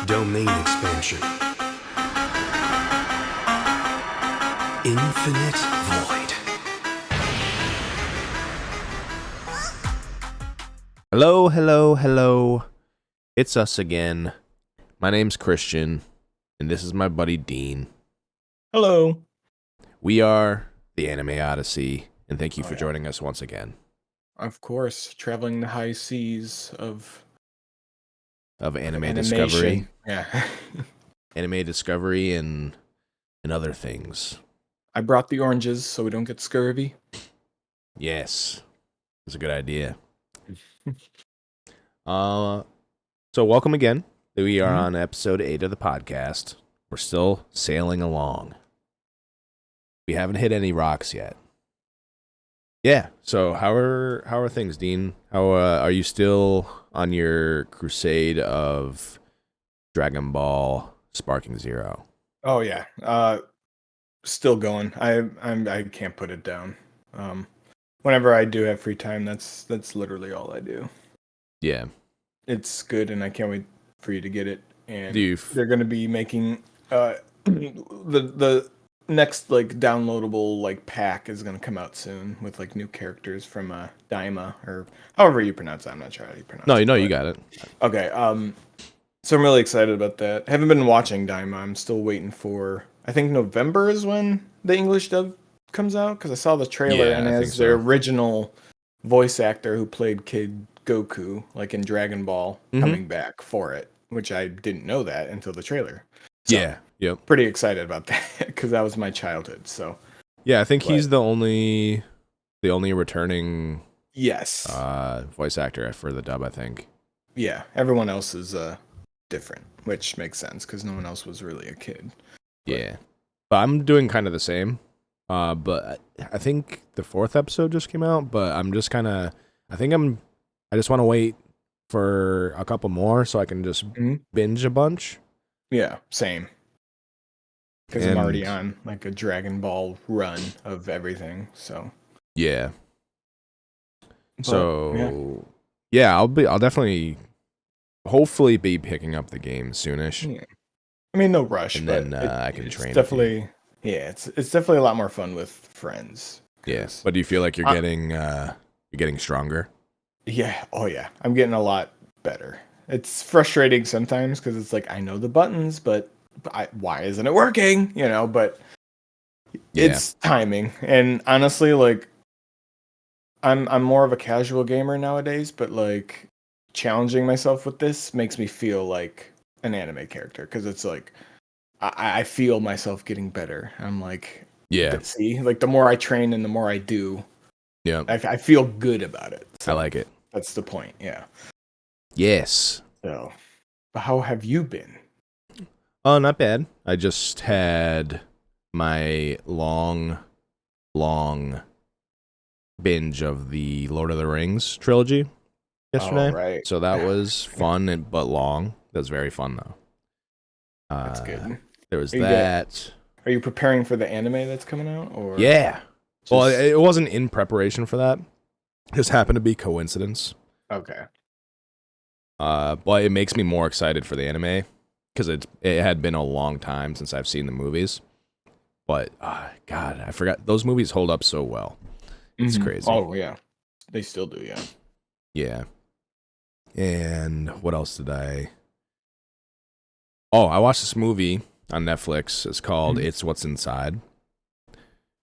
Domain expansion. Infinite void. Hello, hello, hello. It's us again. My name's Christian, and this is my buddy Dean. Hello. We are the Anime Odyssey, and thank you for joining us once again. Of course, traveling the high seas of Anime animation. Discovery. Yeah. Anime Discovery and other things. I brought the oranges so we don't get scurvy. Yes. That's a good idea. So welcome again. We are on episode 8 of the podcast. We're still sailing along. We haven't hit any rocks yet. Yeah. So how are things, Dean? How are you still on your crusade of Dragon Ball Sparking Zero? Oh yeah. Still going. I can't put it down. Whenever I do have free time, that's literally all I do. Yeah. It's good and I can't wait for you to get it. And they're going to be making the next like downloadable like pack is going to come out soon with like new characters from Daima or however you pronounce it. I'm not sure how you pronounce it. No, you got it. Okay. So I'm really excited about that. I haven't been watching Daima. I'm still waiting for, I think November is when the English dub comes out because I saw the trailer and it has their original voice actor who played Kid Goku like in Dragon Ball coming back for it, which I didn't know that until the trailer. So, yeah. Yep. Pretty excited about that because that was my childhood. So yeah, I think he's the only returning voice actor for the dub, I think. Yeah, everyone else is different, which makes sense because no one else was really a kid. Yeah, but I'm doing kind of the same. But I think the 4th episode just came out. But I'm just kind of, I just want to wait for a couple more so I can just binge a bunch. Yeah, same. Because I'm already on like a Dragon Ball run of everything. So yeah. I'll definitely, hopefully, be picking up the game soonish. Yeah. I mean, no rush, and but then I can train. Definitely, it's definitely a lot more fun with friends. Yes, but do you feel like you're getting stronger? Yeah. Oh yeah, I'm getting a lot better. It's frustrating sometimes because it's like I know the buttons, but why isn't it working? But it's timing. And honestly, like I'm more of a casual gamer nowadays, but like challenging myself with this makes me feel like an anime character because it's like I feel myself getting better. I'm like, see, like the more I train and the more I do, I feel good about it. So I like it. That's the point. Yeah. Yes. So, but how have you been? Oh, not bad. I just had my long binge of the Lord of the Rings trilogy yesterday. Oh, right. So that was fun, but long. That was very fun, though. That's good. There was that. Are you preparing for the anime that's coming out? Or yeah. Well, it wasn't in preparation for that. It just happened to be coincidence. Okay. But it makes me more excited for the anime because it had been a long time since I've seen the movies. But God, I forgot those movies hold up so well. It's crazy. Oh yeah, they still do. Yeah. Yeah. And what else did I? Oh, I watched this movie on Netflix. It's called It's What's Inside.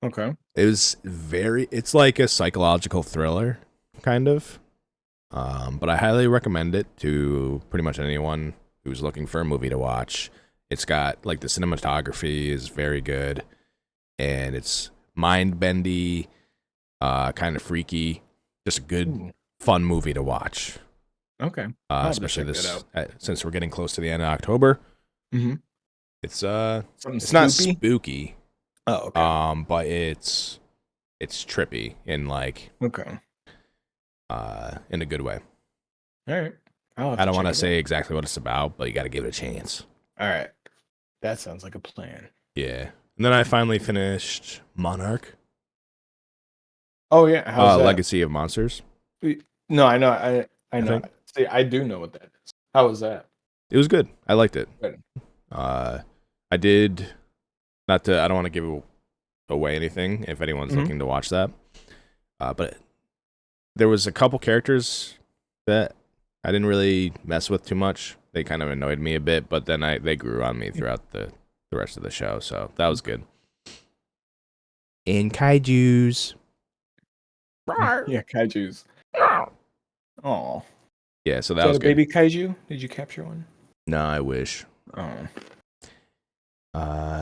Okay. It's like a psychological thriller, kind of. But I highly recommend it to pretty much anyone who's looking for a movie to watch. It's got, like, the cinematography is very good, and it's mind-bendy, kind of freaky. Just a good, fun movie to watch. Okay. Especially since we're getting close to the end of October. Mm-hmm. It's not spooky. Oh, okay. But it's trippy in like in a good way. All right. I don't want to say exactly what it's about, but you got to give it a chance. All right. That sounds like a plan. Yeah. And then I finally finished Monarch. Oh yeah. How's that? Legacy of Monsters. No, I know. I know. See, I do know what that is. How was that? it was good. I liked it. Good. I did not to. I don't want to give away anything if anyone's looking to watch that. But there was a couple characters that I didn't really mess with too much. They kind of annoyed me a bit, but then they grew on me throughout the rest of the show, so that was good. And kaijus. Yeah, kaijus. Oh. Yeah, so Is that was a good. baby kaiju? Did you capture one? No, I wish. Oh.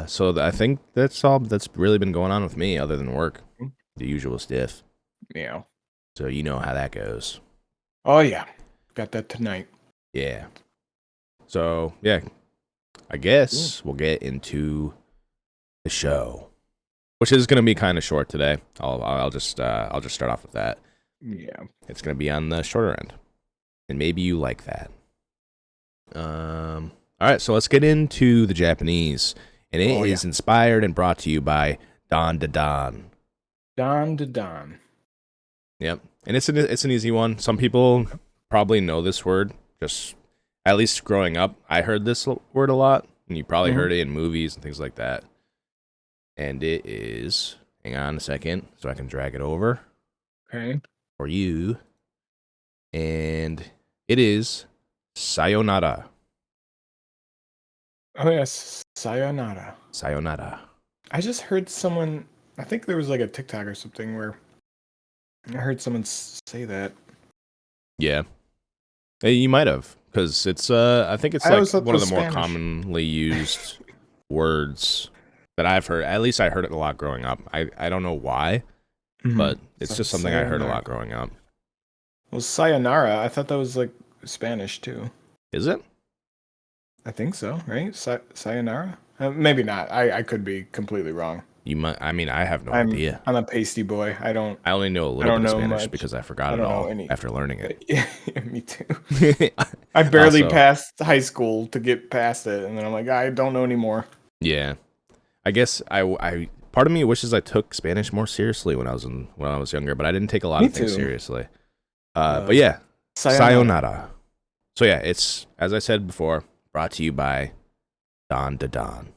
So I think that's all that's really been going on with me other than work. The usual stuff. Yeah. So you know how that goes. Oh yeah. Got that tonight. Yeah. So, yeah. I guess we'll get into the show, which is going to be kind of short today. I'll just start off with that. Yeah. It's going to be on the shorter end. And maybe you like that. All right, so let's get into the Japanese. And it is inspired and brought to you by Don Da Don. Don Da Don. Yep. And it's an easy one. Some people probably know this word. Just at least growing up, I heard this word a lot, and you probably heard it in movies and things like that. And it is, hang on a second so I can drag it over. Okay. For you. And it is sayonara. Oh yes, sayonara. Sayonara. I just heard someone. I think there was like a TikTok or something where I heard someone say that. Yeah. Hey, you might have, because it's I think it's like one of the more commonly used words that I've heard. At least I heard it a lot growing up. I don't know why, but it's just something I heard a lot growing up. Well, sayonara, I thought that was like Spanish too. Is it? I think so, right? Sayonara? Maybe not. I could be completely wrong. You might. I mean, I have no idea. I'm a pasty boy. I only know a little bit of Spanish because I forgot it all after learning it. Yeah, me too. I barely passed high school to get past it, and then I'm like, I don't know anymore. Yeah, I guess I part of me wishes I took Spanish more seriously when I was younger, but I didn't take a lot of things seriously. But yeah, sayonara. So yeah, it's, as I said before, brought to you by Don Da Don,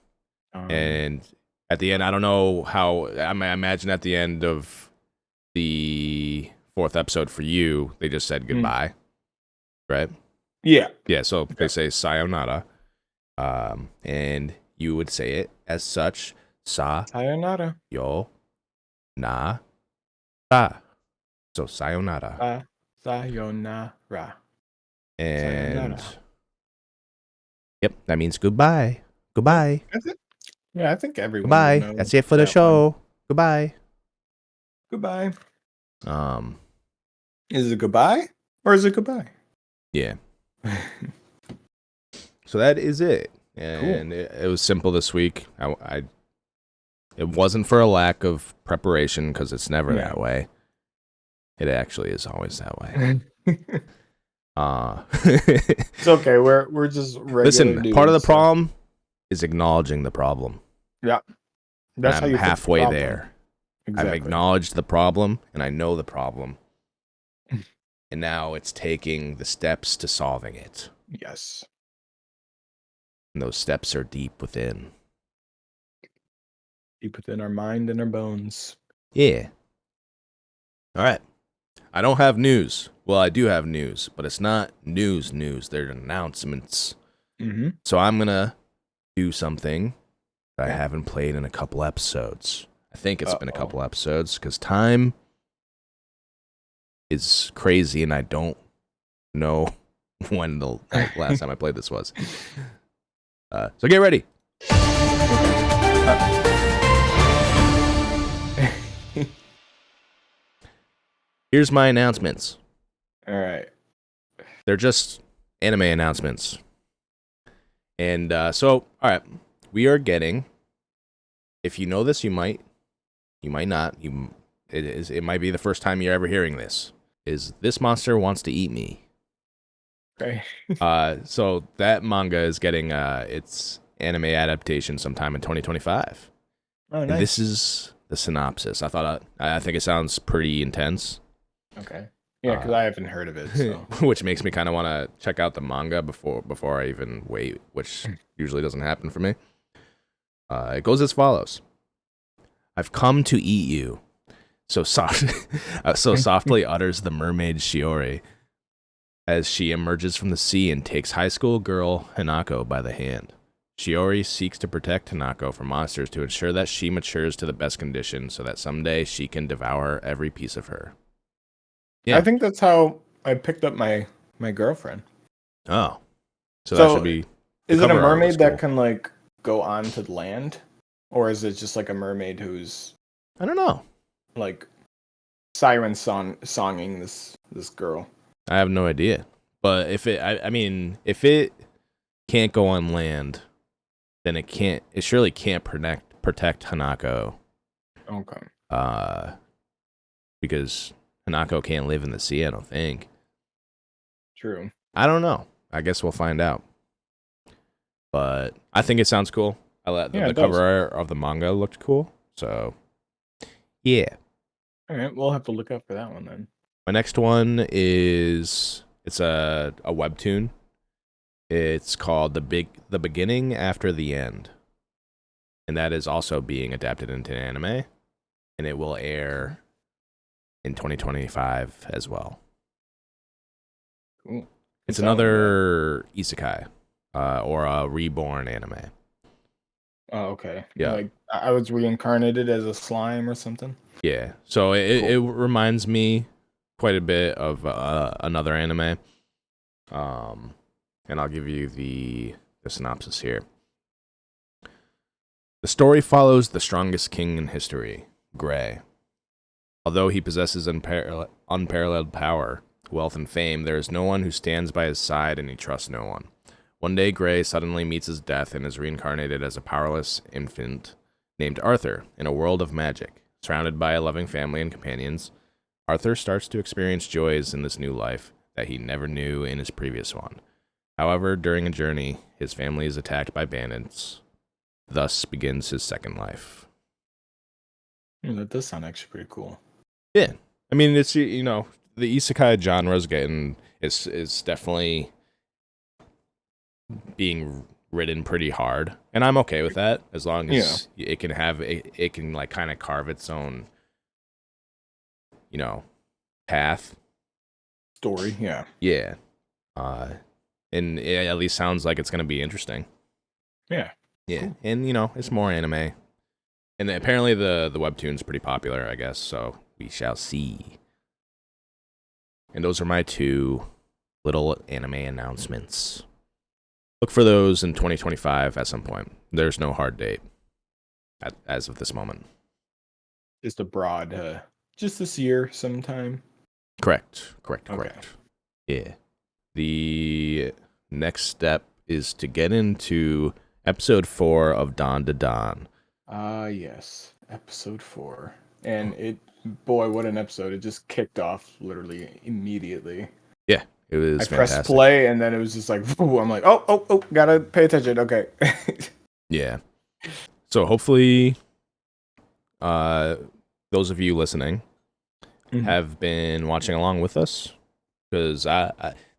and at the end, I don't know how. I imagine at the end of the 4th episode for you, they just said goodbye, right? Yeah. Yeah. So they say sayonara, and you would say it as such. Sayonara. Yo. Na. Sa. So sayonara. Sayonara. And sayonara. Yep, that means goodbye. Goodbye. That's it. Yeah, I think everyone. Goodbye. That's it for the show. One. Goodbye. Goodbye. Is it goodbye or is it goodbye? Yeah. So that is it, and cool. It was simple this week. It wasn't for a lack of preparation because it's never that way. It actually is always that way. It's okay. We're just regular listen. dudes, part of the problem is acknowledging the problem. Yeah, that's how you halfway there. Exactly. I've acknowledged the problem, and I know the problem, and now it's taking the steps to solving it. Yes, and those steps are deep within our mind and our bones. Yeah. All right. I don't have news. Well, I do have news, but it's not news. They're announcements. So I'm going to do something that I haven't played in a couple episodes. I think it's been a couple episodes because time is crazy and I don't know when the last time I played this was. So get ready. Here's my announcements. All right. They're just anime announcements. And so, all right, we are getting, if you know this, you might not. It might be the first time you're ever hearing this. Is This Monster Wants to Eat Me. Okay. So that manga is getting its anime adaptation sometime in 2025. Oh, nice. And this is the synopsis. I think it sounds pretty intense. Okay. Yeah, because I haven't heard of it. So which makes me kind of want to check out the manga before I even wait, which usually doesn't happen for me. It goes as follows: I've come to eat you. So soft, so softly utters the mermaid Shiori as she emerges from the sea and takes high school girl Hanako by the hand. Shiori seeks to protect Hanako from monsters to ensure that she matures to the best condition so that someday she can devour every piece of her. Yeah. I think that's how I picked up my girlfriend. Oh. So that should be... Is it a cover art was mermaid cool. that can like go onto the land? Or is it just like a mermaid who's I don't know. like siren songing this girl? I have no idea. But if it... I mean, if it can't go on land, then it surely can't protect Hanako. Okay. Because Hanako can't live in the sea, I don't think. True. I don't know. I guess we'll find out. But I think it sounds cool. The cover art of the manga looked cool. So, yeah. All right, we'll have to look out for that one then. My next one is it's a webtoon. It's called The Beginning After the End. And that is also being adapted into anime. And it will air in 2025 as well. Cool. It's another isekai, or a reborn anime. Oh, okay. Yeah. Like I was reincarnated as a slime or something. Yeah. So it reminds me quite a bit of another anime. And I'll give you the synopsis here. The story follows the strongest king in history, Gray. Although he possesses unparalleled power, wealth, and fame, there is no one who stands by his side and he trusts no one. One day, Gray suddenly meets his death and is reincarnated as a powerless infant named Arthur in a world of magic. Surrounded by a loving family and companions, Arthur starts to experience joys in this new life that he never knew in his previous one. However, during a journey, his family is attacked by bandits. Thus begins his second life. That does sound actually pretty cool. Yeah. I mean, it's, the isekai genre is definitely being written pretty hard, and I'm okay with that as long as it can like kind of carve its own, path. Story, yeah. Yeah. And it at least sounds like it's going to be interesting. Yeah. Yeah. Cool. And, it's more anime. And apparently the webtoon's pretty popular, I guess, so we shall see. And those are my two little anime announcements. Look for those in 2025 at some point. There's no hard date as of this moment. Just a broad, just this year sometime. Correct. Okay. Yeah. The next step is to get into episode 4 of Dawn to Dawn. Yes. Episode 4. And boy, what an episode. It just kicked off literally immediately. Yeah, it was fantastic. Pressed play and then it was just like, I'm like, oh, gotta pay attention. Okay. Yeah. So hopefully, those of you listening have been watching along with us, because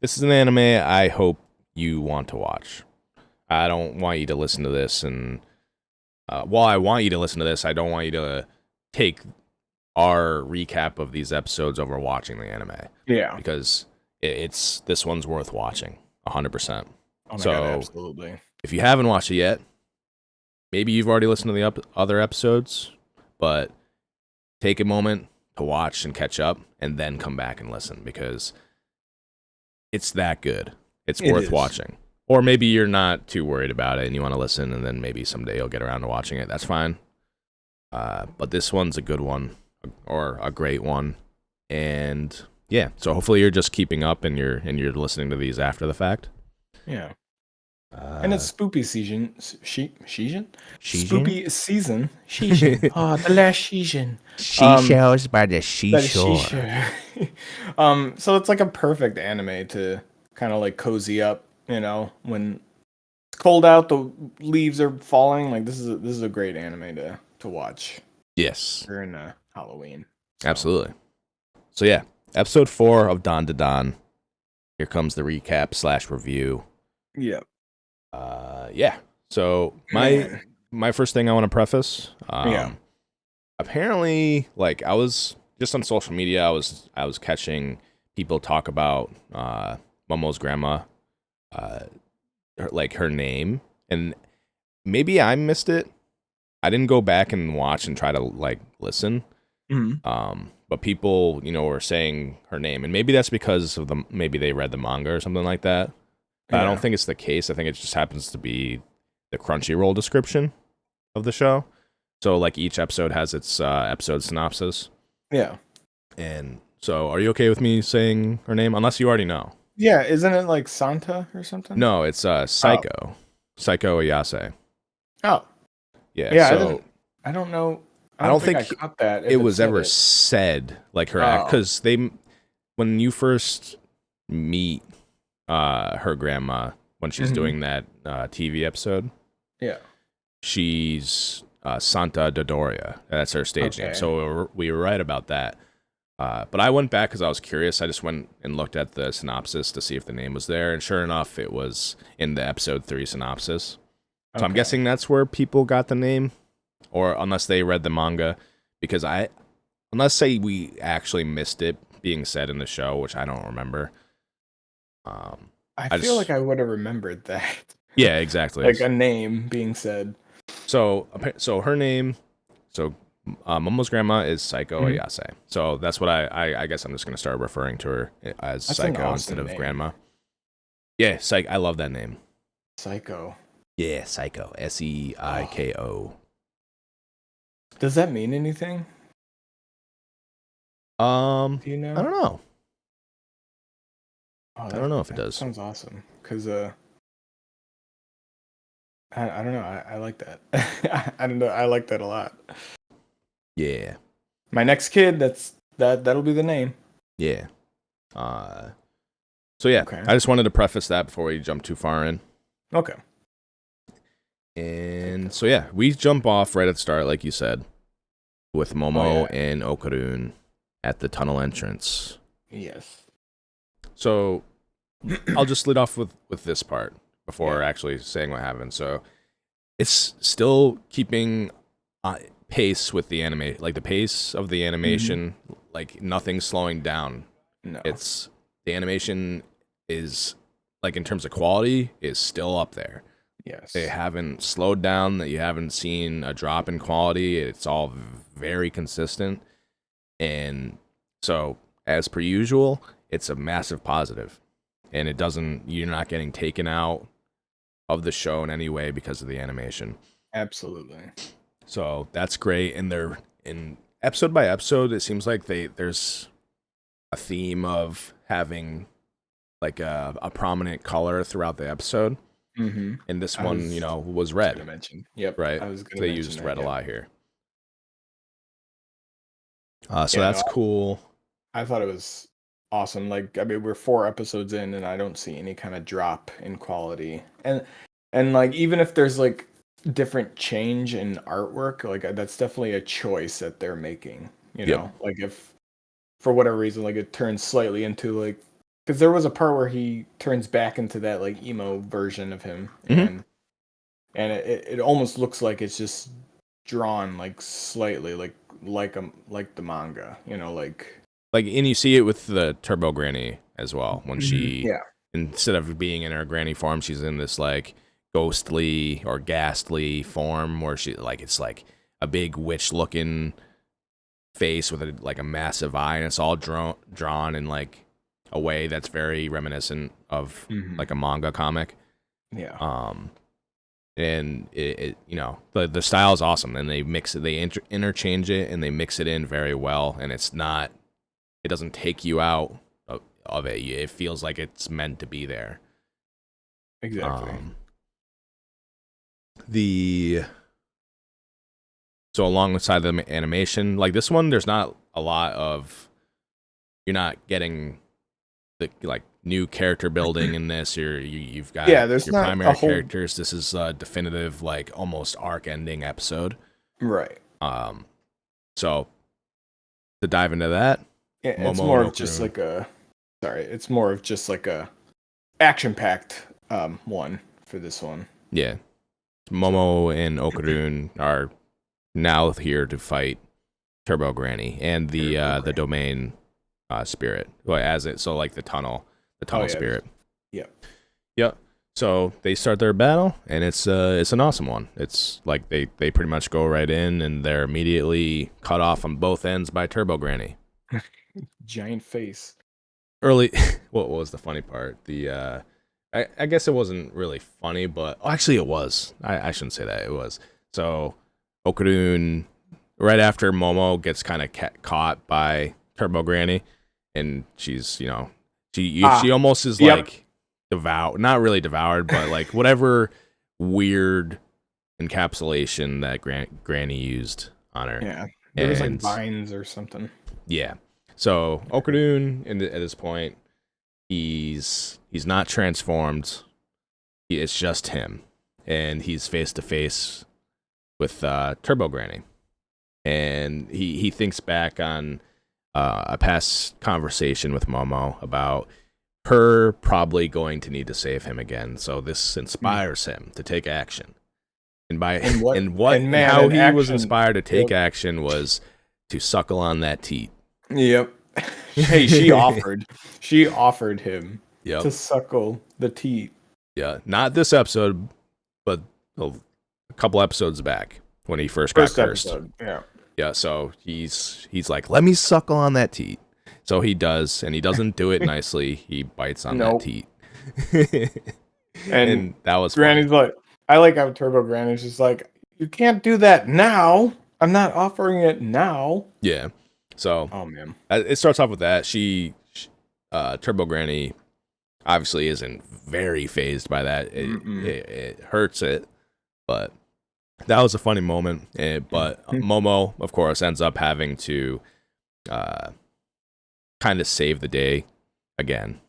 this is an anime I hope you want to watch. I don't want you to listen to this and while I want you to listen to this, I don't want you to take our recap of these episodes over watching the anime. Yeah. Because this one's worth watching 100%. Oh my God, absolutely. If you haven't watched it yet, maybe you've already listened to the other episodes, but take a moment to watch and catch up and then come back and listen, because it's that good. It's worth watching. Or maybe you're not too worried about it and you want to listen, and then maybe someday you'll get around to watching it. That's fine. But this one's a good one, or a great one. And yeah, so hopefully you're just keeping up and you're listening to these after the fact. Yeah. And it's spoopy season. Season? Spoopy season. Season. Oh, the last season. Seashells by the seashore. So it's like a perfect anime to kind of like cozy up, when it's cold out, the leaves are falling. Like this is a great anime to watch. Yes. During Halloween. So. Absolutely. So yeah, episode 4 of Don to Don. Here comes the recap / review. Yeah. Yeah. So my first thing I want to preface. Yeah. Apparently, like I was just on social media, I was catching people talk about Momo's grandma, her name, and maybe I missed it. I didn't go back and watch and try to like listen. But people, were saying her name, and maybe that's because of maybe they read the manga or something like that. But I don't think it's the case. I think it just happens to be the Crunchyroll description of the show. So like each episode has its episode synopsis. Yeah. And so are you okay with me saying her name? Unless you already know. Yeah, isn't it like Santa or something? No, it's Psycho. Psycho Ayase. Oh. Yeah. Yeah, So I don't know. I don't think I caught that. it was ever said like her act, because when you first meet her grandma when she's doing that TV episode, she's Santa Dodoria. That's her stage name. So we were right about that. But I went back because I was curious. I just went and looked at the synopsis to see if the name was there, and sure enough, it was in the episode 3 synopsis. So I'm guessing that's where people got the name. Or unless they read the manga, because unless say we actually missed it being said in the show, which I don't remember. I feel like I would have remembered that. Yeah, exactly. Like a name being said. So her name, Momo's grandma is Psycho Ayase. So that's what I guess I'm just gonna start referring to her as That's Psycho awesome instead of name. grandma. Yeah, I love that name. Psycho. Yeah, Psycho. Seiko. Does that mean anything? Do you know? I don't know. Oh, I don't know if it does. Sounds awesome. Cause I don't know. I like that. I don't know. I like that a lot. Yeah. My next kid, that'll be the name. Yeah. So yeah, I just wanted to preface that before we jump too far in. Okay. And so yeah, we jump off right at the start, like you said, with Momo and Okarun at the tunnel entrance. Yes. So I'll just lead off with this part before actually saying what happened. So it's still keeping pace with the anime, like the pace of the animation, like nothing's slowing down. No. It's the animation is like in terms of quality is still up there. Yes. They haven't slowed down, that you haven't seen a drop in quality. It's all very consistent. And so, as per usual, it's a massive positive. And you're not getting taken out of the show in any way because of the animation. Absolutely. So, that's great. And they're in episode by episode, it seems like there's a theme of having like a prominent color throughout the episode. Mm-hmm. And this one, was red. Yep. Right. I was gonna They mention used that, red a lot here. So that's cool. I thought it was awesome. Like, I mean, we're 4 episodes in, and I don't see any kind of drop in quality. And like, even if there's like different change in artwork, like that's definitely a choice that they're making. Like if for whatever reason, like it turns slightly into like. Because there was a part where he turns back into that like emo version of him, and it almost looks like it's just drawn like slightly like the manga, like and you see it with the Turbo Granny as well when she instead of being in her granny form, she's in this like ghostly or ghastly form where she like it's like a big witch looking face with a massive eye, and it's all drawn in like a way that's very reminiscent of like a manga comic. And it the style is awesome, and they mix it, they interchange it, and they mix it in very well, and it doesn't take you out of it. It feels like it's meant to be there. Exactly. So alongside the animation, like this one, there's not a lot of, you're not getting the like new character building in this. You've got there's your not primary characters. This is a definitive like almost arc ending episode. Right. So to dive into that, Yeah, it's Momo more and of just Okarun. like a. Sorry, it's more of just like a action-packed one for this one. Yeah, So Momo and Okarun are now here to fight Turbo Granny and the Granny. domain spirit. Well, as it so like the tunnel Oh yeah, spirit. yeah. Yep. So they start their battle, and it's an awesome one. It's like they pretty much go right in, and they're immediately cut off on both ends by Turbo Granny. Giant face. Early, what was the funny part? I guess it wasn't really funny, but actually it was. I shouldn't say that. It was. So Okarun, right after Momo gets kind of caught by Turbo Granny, and she's she almost is Yep. like devoured, not really devoured, but like whatever weird encapsulation that Granny used on her. Yeah, there was like And vines or something. yeah, so Okarun at this point, he's not transformed. It's just him, and he's face to face with Turbo Granny, and he thinks back on a past conversation with Momo about her probably going to need to save him again. So this inspires him to take action. And by and how he was inspired to take action was to suckle on that teat. Yep. Hey, she offered him Yep. to suckle the teat. Yeah. Not this episode, but a couple episodes back when he first got cursed. Episode. Yeah. Yeah. So he's like, let me suckle on that teat. So he does, and he doesn't do it nicely. He bites on that teat. and that was Granny's funny. like, I like how Turbo Granny's just like, you can't do that now. I'm not offering it now. Yeah. So oh man, it starts off with that. Turbo Granny obviously isn't very phased by that. It hurts it, but that was a funny moment. But Momo, of course, ends up having to kind of save the day again.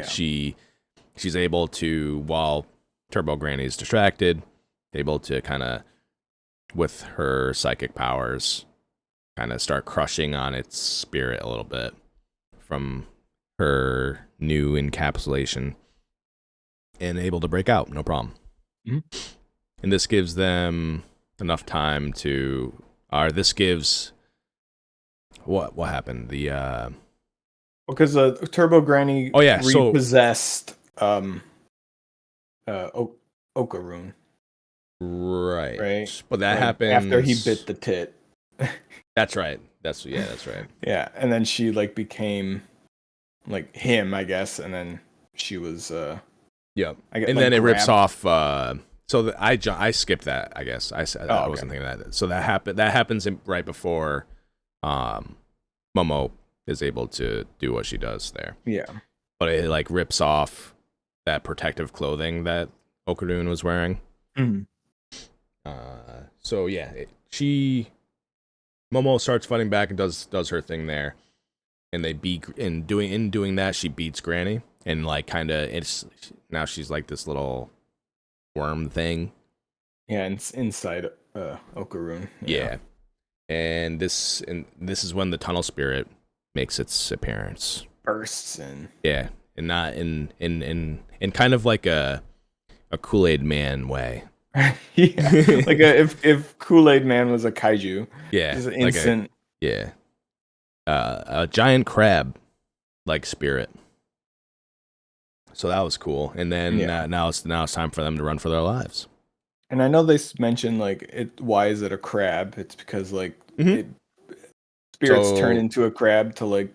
She's able to, while Turbo Granny's distracted, able to kind of, with her psychic powers, kind of start crushing on its spirit a little bit from her new encapsulation, and able to break out, no problem. Mm-hmm. And this gives them enough time to, or this gives, what happened? because Turbo Granny repossessed Okarun. Right. But that happens after he bit the tit. That's right. That's right. Yeah, and then she like became like him, I guess, and then she was yep. I guess, and like, then it rips grabbed. off so I skipped that, I guess. I wasn't thinking that. So that happens right before Momo is able to do what she does there. Yeah. But it like rips off that protective clothing that Okarun was wearing. Mm-hmm. So yeah, Momo starts fighting back and does her thing there, and in doing that, she beats Granny, and like kind of now she's like this little worm thing. Yeah, and inside Okarun. Yeah. And this is when the tunnel spirit makes its appearance. Bursts in. Yeah, and not in kind of like a Kool-Aid Man way. Yeah, like if Kool-Aid Man was a kaiju. Yeah, just instant. A giant crab like spirit. So that was cool. And then now it's time for them to run for their lives. And I know they mentioned like why is it a crab? It's because like spirits turn into a crab to like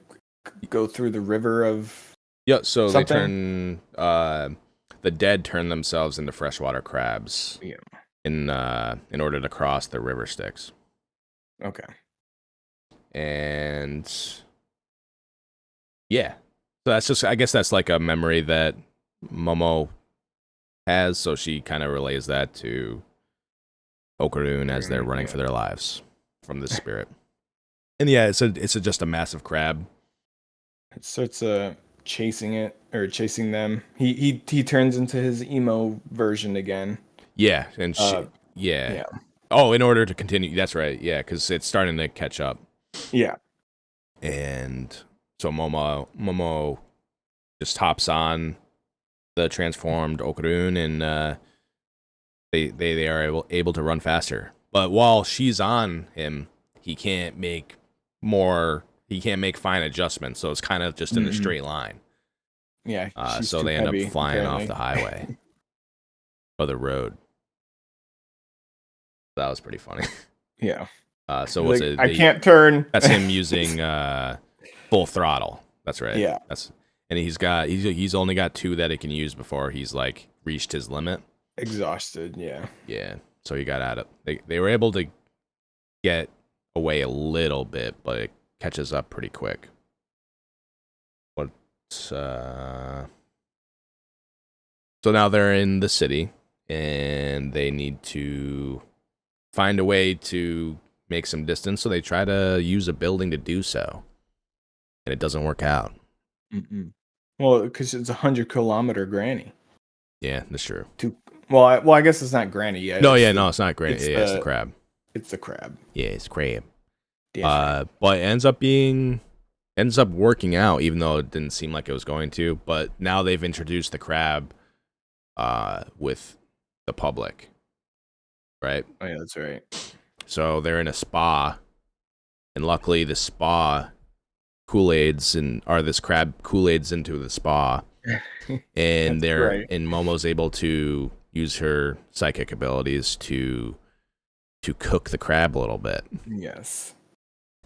go through the river of so something? They turn the dead turn themselves into freshwater crabs. Yeah. In order to cross the river Styx. Okay. And yeah. So that's just, I guess that's like a memory that Momo has, so she kind of relays that to Okarun as they're running for their lives from this spirit. And yeah, it's just a massive crab. It starts chasing them. He turns into his emo version again. Yeah, and yeah. Oh, in order to continue, that's right. Yeah, because it's starting to catch up. Yeah. And So Momo just hops on the transformed Okarun, and they are able to run faster. But while she's on him, he can't make fine adjustments, so it's kind of just in a straight line. Yeah, she's So too they end up heavy, flying off apparently. the highway or the road. That was pretty funny. Yeah. So He's what's like, it? I can't turn. That's him using full throttle. That's right. Yeah. And he's only got 2 that he can use before he's like reached his limit. Exhausted, yeah. Yeah. So he got out of they were able to get away a little bit, but it catches up pretty quick. But so now they're in the city and they need to find a way to make some distance, so they try to use a building to do so. And it doesn't work out. Well, because it's 100-kilometer granny. Yeah, that's true. I guess it's not granny yet. No, it's not great. It's It's the crab. It's the crab. Yeah, it's crab. Different. But it ends up working out, even though it didn't seem like it was going to. But now they've introduced the crab, with the public, right? Oh yeah, that's right. So they're in a spa, and luckily the spa Kool-Aids this crab Kool-Aids into the spa, and and Momo's able to use her psychic abilities to cook the crab a little bit. Yes.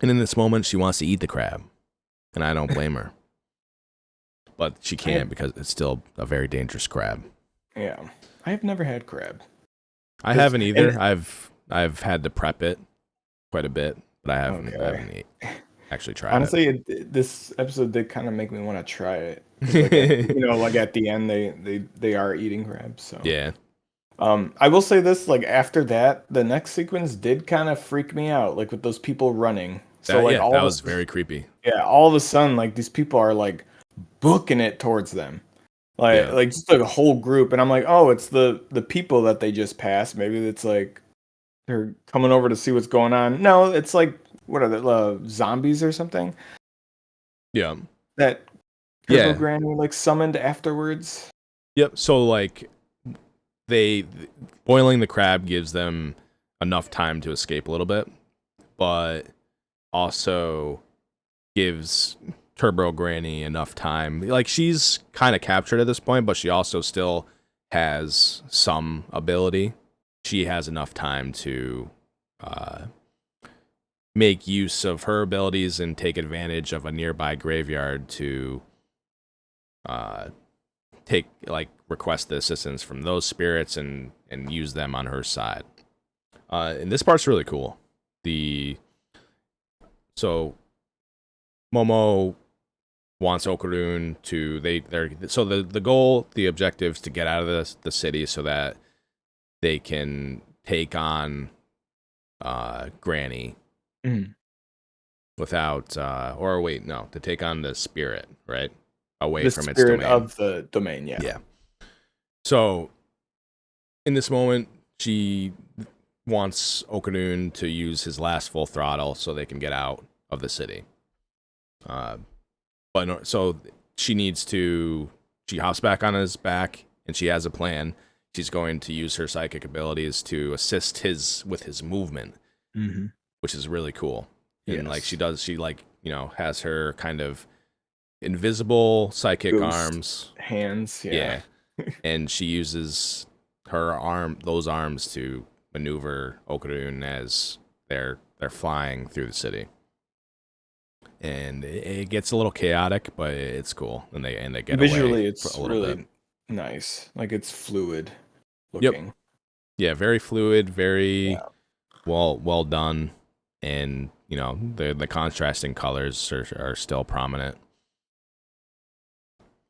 And in this moment, she wants to eat the crab, and I don't blame her. But she can't because it's still a very dangerous crab. Yeah, I have never had crab. I haven't either. I've had to prep it quite a bit, but I haven't actually tried Honestly, it. This episode did kind of make me want to try it. Like at the end, they are eating crabs. So yeah. I will say this: like after that, the next sequence did kind of freak me out, like with those people running. So That was very creepy. Yeah, all of a sudden, like these people are like booking it towards them, like just like a whole group, and I'm like, oh, it's the people that they just passed. Maybe it's like they're coming over to see what's going on. No, it's like what are they, zombies or something? Yeah. That Turbo Granny like summoned afterwards. Yep. So like boiling the crab gives them enough time to escape a little bit, but also gives Turbo Granny enough time. Like she's kind of captured at this point, but she also still has some ability. She has enough time to make use of her abilities and take advantage of a nearby graveyard to request the assistance from those spirits and use them on her side. And this part's really cool. So Momo wants Okarun to the objective is to get out of the city so that they can take on Granny without to take on the spirit, right? Away from its domain. Of the domain, yeah. Yeah. So in this moment, she wants Okarun to use his last full throttle so they can get out of the city. So she hops back on his back and she has a plan. She's going to use her psychic abilities to assist with his movement, which is really cool. And she has her kind of invisible psychic arms, hands, yeah. And she uses those arms to maneuver Okarun as they're flying through the city. And it gets a little chaotic, but it's cool. And they get visually, away it's a little really bit. Nice. Like it's fluid looking. Yep. Yeah, very fluid, very well done, and the contrasting colors are still prominent.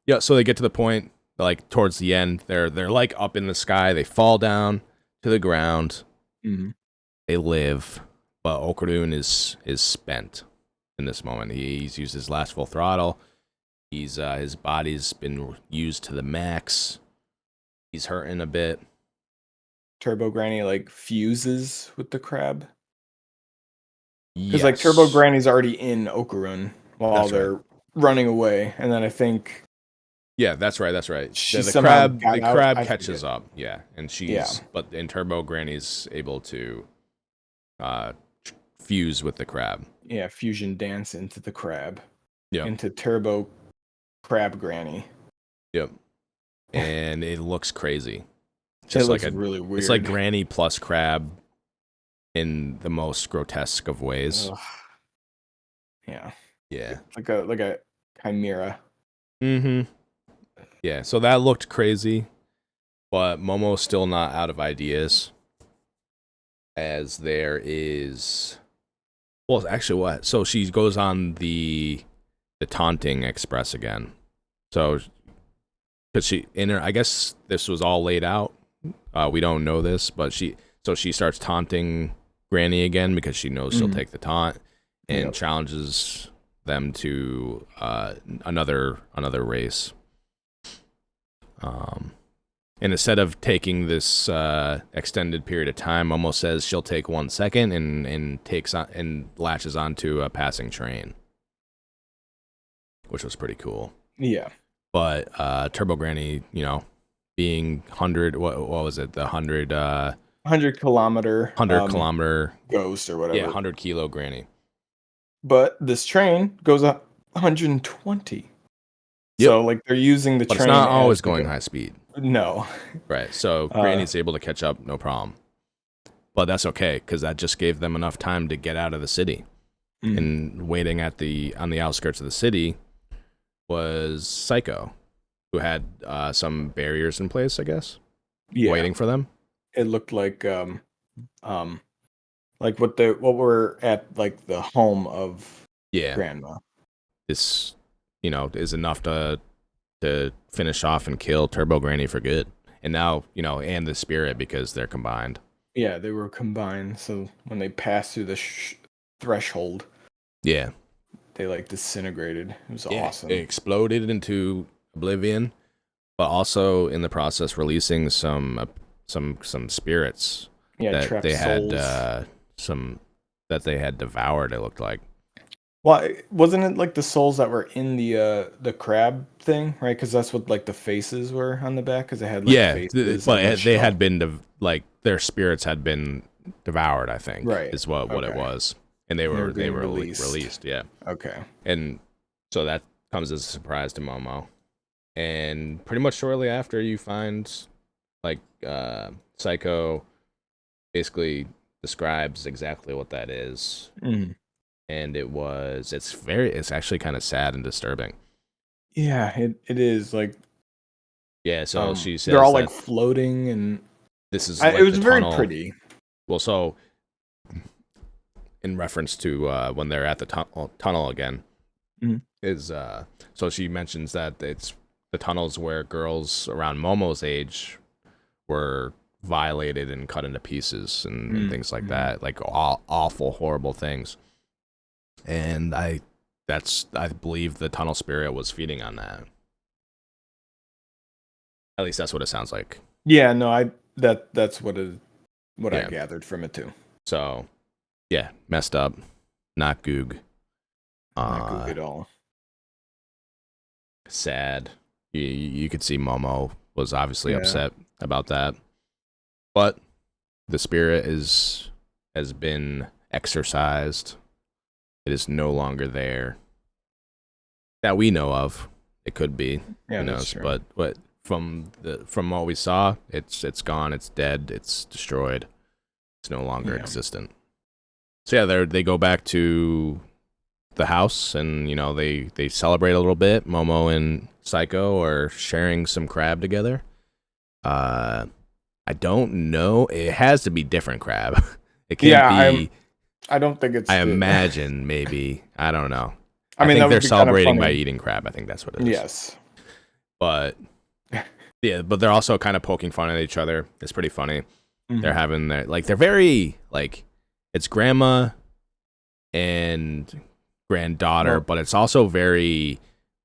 Yeah, so they get to the point like towards the end, they're like up in the sky. They fall down to the ground. They live, but Okarun is spent. In this moment, he's used his last full throttle. His body's been used to the max. He's hurting a bit. Turbo Granny like fuses with the crab. Because Because like Turbo Granny's already in Okarun while they're running away, and then I think Yeah, that's right. That's right. she The somehow crab, got the out. crab I catches forget. up. Yeah, and Yeah, Turbo Granny's able to uh fuse with the crab. yeah, fusion dance into the crab, Yep. into Turbo Crab Granny. Yep. And it looks crazy. It Just like looks a, really it's like weird. Granny plus crab in the most grotesque of ways. Ugh, yeah, Yeah. like a chimera. Mm-hmm. Yeah. So that looked crazy, but Momo's still not out of ideas. As there is, well, actually, what? So she goes on the taunting express again. So because she in her, I guess this was all laid out. We don't know this, but she starts taunting Granny again because she knows she'll take the taunt, and Yep. challenges them to another race. And instead of taking this extended period of time, Momo says she'll take 1 second and takes on and latches onto a passing train, which was pretty cool. Yeah, But Turbo Granny, being 100, what was it? The 100 100 kilometer 100 kilometer, ghost or yeah, whatever. 100 kilo Granny. But this train goes up 120. Yep. So like they're using the But it's train not always as going high speed. No. Right. So Granny's able to catch up, no problem. But that's okay because that just gave them enough time to get out of the city. And waiting on the outskirts of the city was Psycho, who had some barriers in place, I guess, Yeah. waiting for them. It looked like what we're at like the home of Yeah. Grandma. This, is enough to finish off and kill Turbo Granny for good. And now, and the spirit because they're combined. Yeah, they were combined. So when they passed through the threshold, Yeah. they like disintegrated. It was awesome. They exploded into oblivion, but also in the process releasing some spirits that trapped they souls. had that they had devoured. It looked like. Well, wasn't it like the souls that were in the crab thing, right? Because that's what like the faces were on the back, because they had like faces. But they had been their spirits had been devoured. I think, right, is what it was, and they were released. Yeah. Okay. And so that comes as a surprise to Momo, and pretty much shortly after you find like Psycho basically describes exactly what that is. And it's actually kind of sad and disturbing. Yeah, it is like. Yeah, so she says they're all like floating, and this is it was very pretty. Well, so in reference to when they're at the tunnel again, is so she mentions that it's the tunnels where girls around Momo's age were violated and cut into pieces and things like that, like awful, horrible things. And I believe the tunnel spirit was feeding on that. At least that's what it sounds like. Yeah, no, that's what I gathered from it too. So, yeah, messed up, not goog. Not goog at all. Sad. You could see Momo was obviously upset about that, but the spirit has been exorcised. It is no longer there that we know of. It could be, who knows? But from what we saw, it's gone. It's dead. It's destroyed. It's no longer existent. So yeah, they go back to the house, and they celebrate a little bit. Momo and Psycho are sharing some crab together. I don't know. It has to be different crab. It can't be. I don't think it's. I imagine maybe. I don't know. I mean, think they're celebrating kind of by eating crab. I think that's what it is. Yes. But yeah, but they're also kind of poking fun at each other. It's pretty funny. They're having they're very it's grandma and granddaughter, but it's also very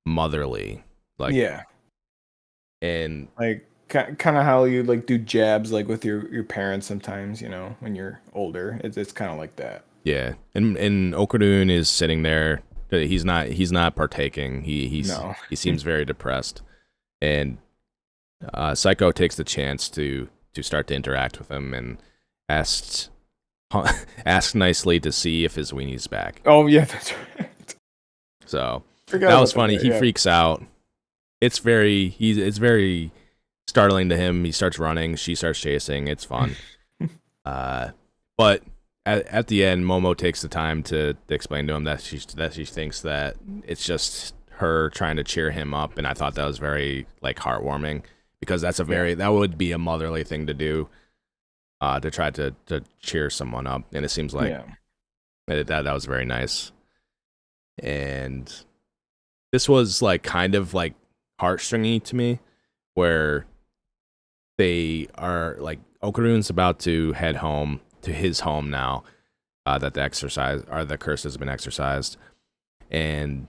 motherly. And kind of how you do jabs with your parents sometimes, when you're older. It's kind of like that. Yeah, and Okudun is sitting there He's not partaking. No. He seems very depressed, and Psycho takes the chance to start to interact with him and asks asks nicely to see if his weenie's back. Oh yeah, that's right. So Forgot that about was funny. part, He yeah. freaks out. It's very startling to him. He starts running. She starts chasing. It's fun. But at the end, Momo takes the time to explain to him that she thinks that it's just her trying to cheer him up, and I thought that was very like heartwarming because that would be a motherly thing to do, to try to cheer someone up, and it seems like that was very nice. And this was like kind of like heartstringy to me, where they are like Okarun's about to head home to his home now, that the curse has been exorcised, and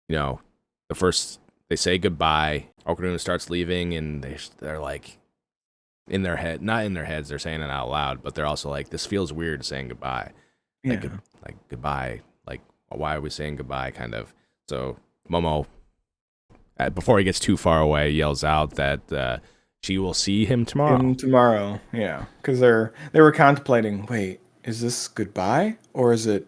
they say goodbye. Okarun starts leaving, and they're like in their head, not in their heads, they're saying it out loud, but they're also like, this feels weird saying goodbye, like goodbye, like why are we saying goodbye, kind of. So Momo, before he gets too far away, yells out that she will see him tomorrow. Yeah, because they were contemplating. Wait, is this goodbye or is it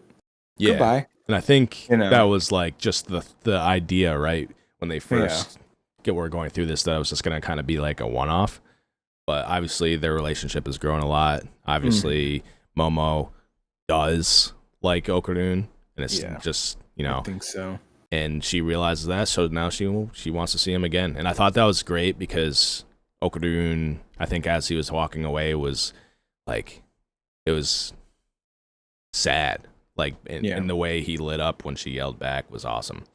goodbye? And I think that was like just the idea, right? When they first were going through this, that it was just gonna kind of be like a one-off. But obviously their relationship has grown a lot. Obviously, Momo does like Okarun, and it's just I think so. And she realizes that, so now she wants to see him again. And I thought that was great because Okarun, I think as he was walking away, was like, it was sad. Like, in the way he lit up when she yelled back was awesome.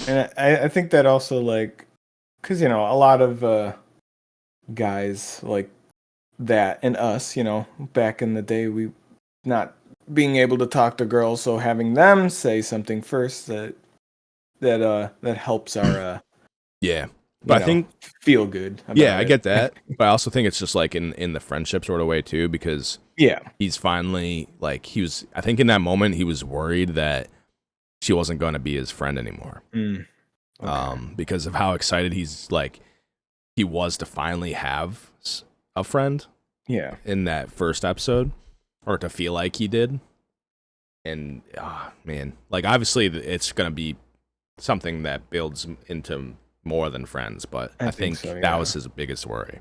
And I think that also, like, because, a lot of guys like that, and us, back in the day, we not being able to talk to girls, so having them say something first that helps our but I think feel good about I get that, but I also think it's just like in the friendship sort of way too, because he's finally like, I think in that moment he was worried that she wasn't going to be his friend anymore. Because of how excited he was to finally have a friend in that first episode, or to feel like he did. And man, like obviously it's going to be something that builds into more than friends, but I think so, that was his biggest worry.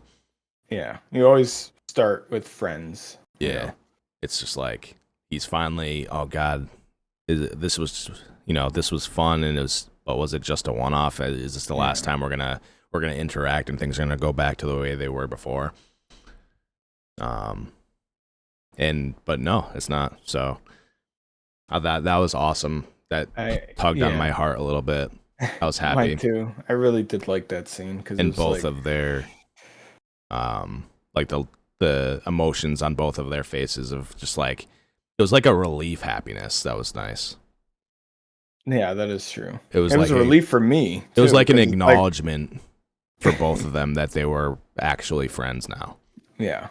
Yeah, you always start with friends. It's just like he's finally, oh god, this was fun, and but was it just a one-off? Is this the last time we're gonna interact and things are gonna go back to the way they were before? But no, it's not. So that was awesome. That tugged on my heart a little bit. I was happy. Mine too. I really did like that scene because both of their, like the emotions on both of their faces of just like, it was like a relief happiness that was nice. Yeah, that is true. It was a relief for me. It was like an acknowledgement for both of them that they were actually friends now. Yeah.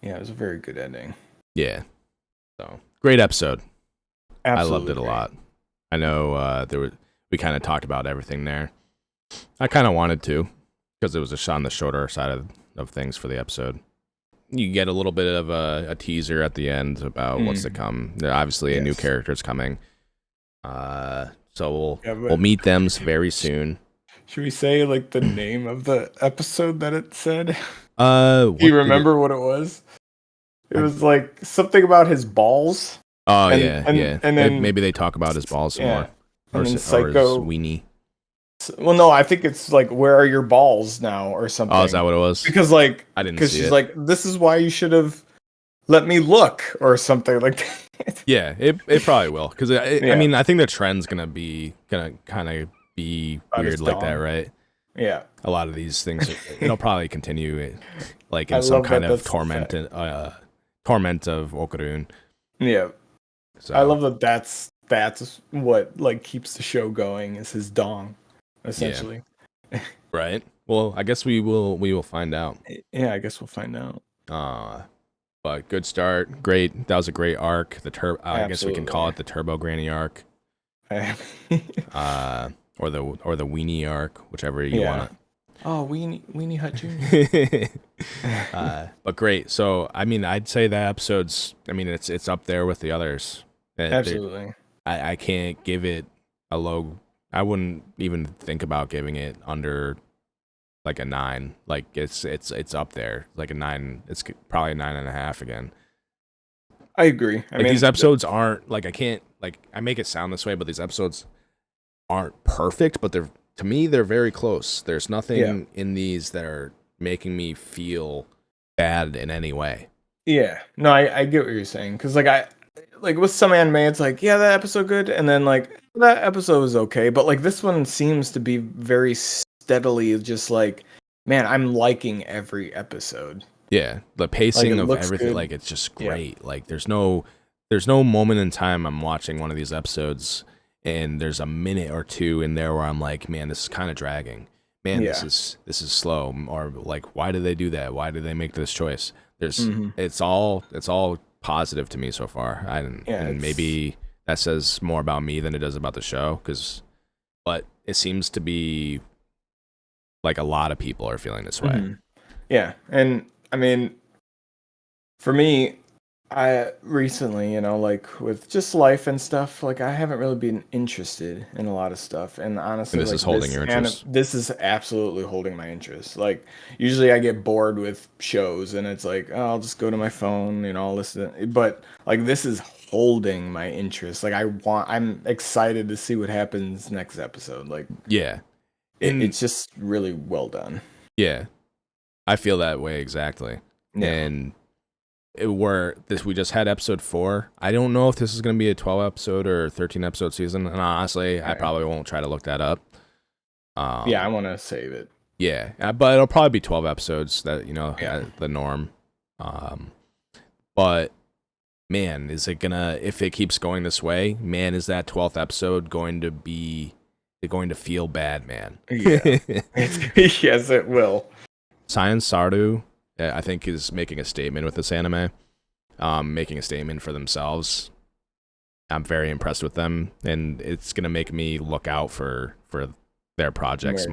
Yeah, it was a very good ending. Yeah. So great episode. Absolutely I loved it a lot. I know we kind of talked about everything there. I kind of wanted to, because it was on the shorter side of things for the episode. You get a little bit of a teaser at the end about what's to come. Obviously, a new character is coming. So we'll meet them very soon. Should we say like the name of the episode that it said? Do you remember what it was? It was like something about his balls. Oh, and then maybe they talk about his balls some more. Or his weenie. Well, no, I think it's like, where are your balls now, or something. Oh, is that what it was? Because like, I didn't see it. Because she's like, this is why you should have let me look, or something like that. Yeah, it probably will. Because I mean, I think the trend's gonna kind of be weird like that, right? Yeah. A lot of these things, it'll probably continue like in some kind of torment of Okarun. Yeah. So I love that that's what like keeps the show going, is his dong, essentially. Yeah. Right. Well, I guess we will find out. Yeah, I guess we'll find out. But good start. Great. That was a great arc. I guess we can call it the Turbo Granny arc. or the weenie arc, whichever you Yeah. want Oh, Weenie Hut Jr. to. But great. So I mean, I'd say that episode's. I mean, it's up there with the others. Absolutely. I can't give it a low. I wouldn't even think about giving it under like a 9. Like it's up there like a 9. It's probably a 9.5 again. I agree. I Like mean, these episodes aren't like I can't like I make it sound this way, but these episodes aren't perfect, but they're to me they're very close. There's nothing in these that are making me feel bad in any way. yeah. No, I get what you're saying because like with some anime, it's like yeah, that episode good, and then like that episode was okay, but like this one seems to be very steadily just like, man, I'm liking every episode. Yeah, the Like pacing it of looks everything, good. like it's just Yeah. great. Like there's no moment in time I'm watching one of these episodes and there's a minute or two in there where I'm like, man, this is kind of dragging. Man, Yeah. this is slow. Or like, why did they do that? Why did they make this choice? There's Mhm. it's all positive to me so far. Yeah, And maybe that says more about me than it does about the show, but it seems to be like a lot of people are feeling this way. Mhm. Yeah, and I mean, for me, I recently, like with just life and stuff, like I haven't really been interested in a lot of stuff. And honestly, And this like is holding your interest. this is absolutely holding my interest. Like usually I get bored with shows and it's like, oh, I'll just go to my phone, I'll listen. But like this is holding my interest. Like I'm excited to see what happens next episode. Like Yeah. And it's just really well done. yeah, I feel that way exactly. Yeah. And we just had episode 4. I don't know if this is going to be a 12 episode or 13 episode season, and honestly, I probably won't try to look that up. Yeah, I want to save it. Yeah, but it'll probably be 12 episodes that Yeah. the norm. But man, is it gonna if it keeps going this way? Man, is that 12th episode going to feel bad, man? Yeah. Yes, it will. Science Sardu, I think, is making a statement with this anime, making a statement for themselves. I'm very impressed with them, and it's gonna make me look out for their projects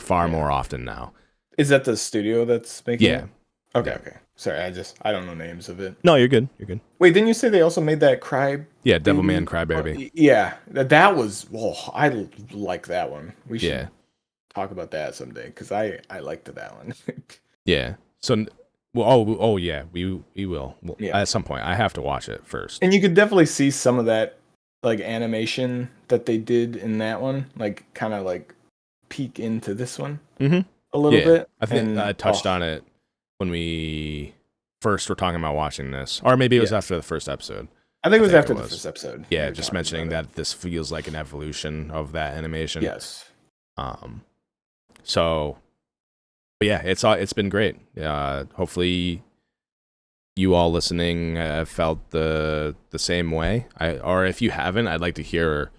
far more often now. Is that the studio that's making Yeah. it? Okay. Sorry, I don't know names of it. No, you're good. You're good. Wait, didn't you say they also made that Cry? Yeah, Devilman Crybaby. Yeah, that was. Well, I like that one. We should Yeah. talk about that someday because I liked that one. Yeah. So, well, oh yeah, we will. Yeah. At some point, I have to watch it first. And you could definitely see some of that like animation that they did in that one, like kind of like peek into this one Mm-hmm. a little bit. I think And, I touched on it when we first were talking about watching this, or maybe it was after the first episode. I think it was think after it the was. first episode. Yeah, we were just talking mentioning about that this feels like an evolution of that animation. Yes. So, but yeah, it's been great. Hopefully, you all listening have felt the same way. Or if you haven't, I'd like to hear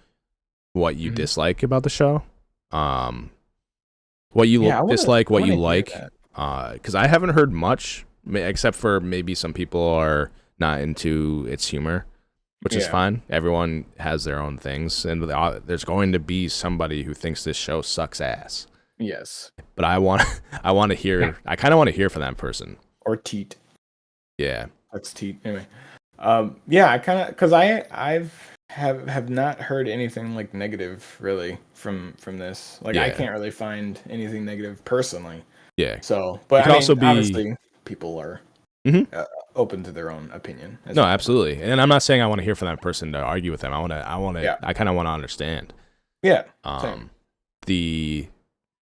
what you dislike about the show. What you dislike, what you like. Because I haven't heard much, except for maybe some people are not into its humor, which is fine. Everyone has their own things, and there's going to be somebody who thinks this show sucks ass. Yes. But I want to hear. I kind of want to hear from that person. Or teat. Yeah. That's teat. Anyway. Yeah, I kind of because have not heard anything like negative really from this. Like I can't really find anything negative personally. Yeah. So, but could also be obviously people are open to their own opinion. No, absolutely. And I'm not saying I want to hear from that person to argue with them. I kind of want to understand. Yeah.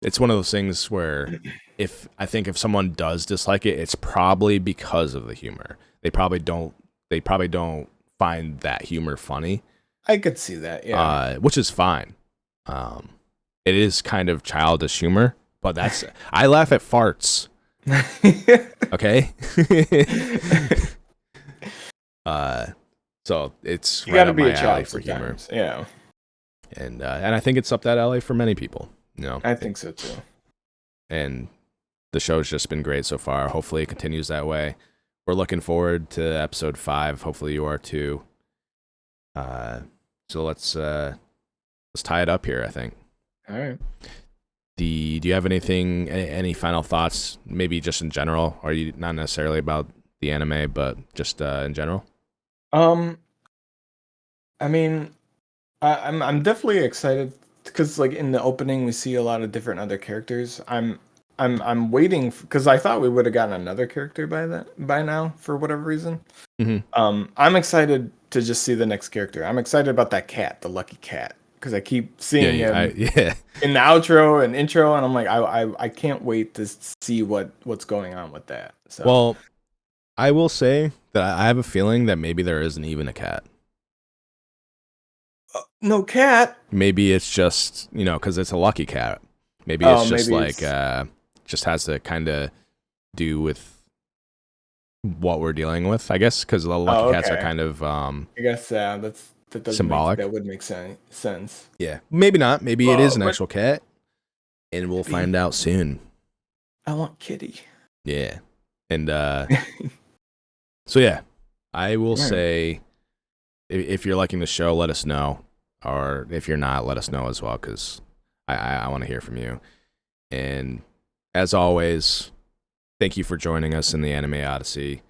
It's one of those things where if someone does dislike it, it's probably because of the humor. They probably don't find that humor funny. I could see that, yeah. Which is fine. It is kind of childish humor, but I laugh at farts. Okay? So it's you right gotta up be my a alley child for humor. sometimes. Yeah. And I think it's up that alley for many people. I think so too. And the show's just been great so far. Hopefully it continues that way. We're looking forward to episode 5. Hopefully you are too. So let's tie it up here, I think. All right. Do you have anything, any final thoughts, maybe just in general? Or you not necessarily about the anime, but just in general? Um, I mean, I'm definitely excited because like in the opening we see a lot of different other characters. I'm waiting because I thought we would have gotten another character by now for whatever reason. Mm-hmm. I'm excited to just see the next character. I'm excited about that cat, the lucky cat, because I keep seeing him in the outro and intro, and I'm like, I can't wait to see what's going on with that. So, Well, I will say that I have a feeling that maybe there isn't even a cat. no cat. Maybe it's just, because it's a lucky cat. Maybe Oh, it's just maybe like just has to kind of do with what we're dealing with, I guess, because the lucky cats are okay. kind of I guess that doesn't symbolic. That would make sense. Yeah, maybe not. Maybe it is an But actual cat, and we'll find out soon. I want Kitty. Yeah, and so yeah, I will Yeah. say, if you're liking the show, let us know, or if you're not, let us know as well, because I want to hear from you. And as always, thank you for joining us in the Anime Odyssey.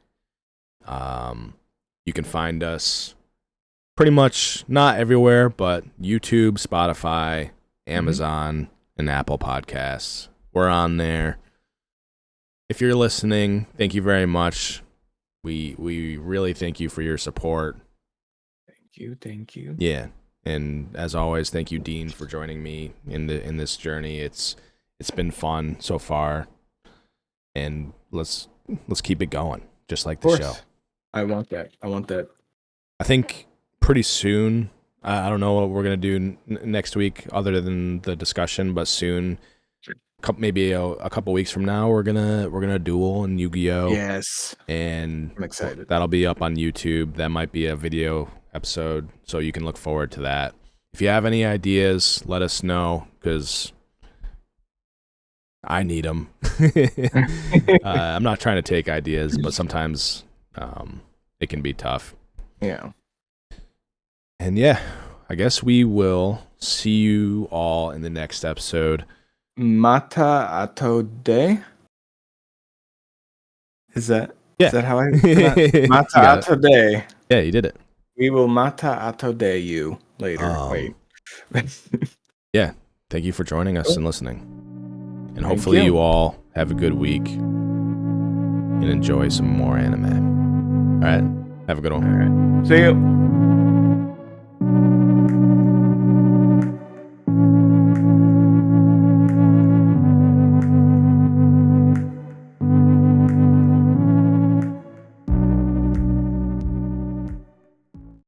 You can find us pretty much not everywhere, but YouTube, Spotify, Amazon, and Apple Podcasts. We're on there. If you're listening, thank you very much. We really thank you for your support. Thank you. Yeah, and as always, thank you, Dean, for joining me in this journey. It's been fun so far, and let's keep it going, just like the show. I want that. I think pretty soon. I don't know what we're gonna do next week, other than the discussion, but soon, maybe a couple weeks from now, we're gonna duel in Yu-Gi-Oh. Yes, And I'm excited. that'll be up on YouTube. That might be a video episode, so you can look forward to that. If you have any ideas, let us know, because I need them. I'm not trying to take ideas, but sometimes it can be tough. Yeah. And yeah, I guess we will see you all in the next episode. Mata Atode. Is that how I Mata Atode? Yeah, you did it. We will Mata Atode you later. Wait. Yeah, thank you for joining us and listening. And hopefully you. you all have a good week and enjoy some more anime. All right, have a good one. All right. See you.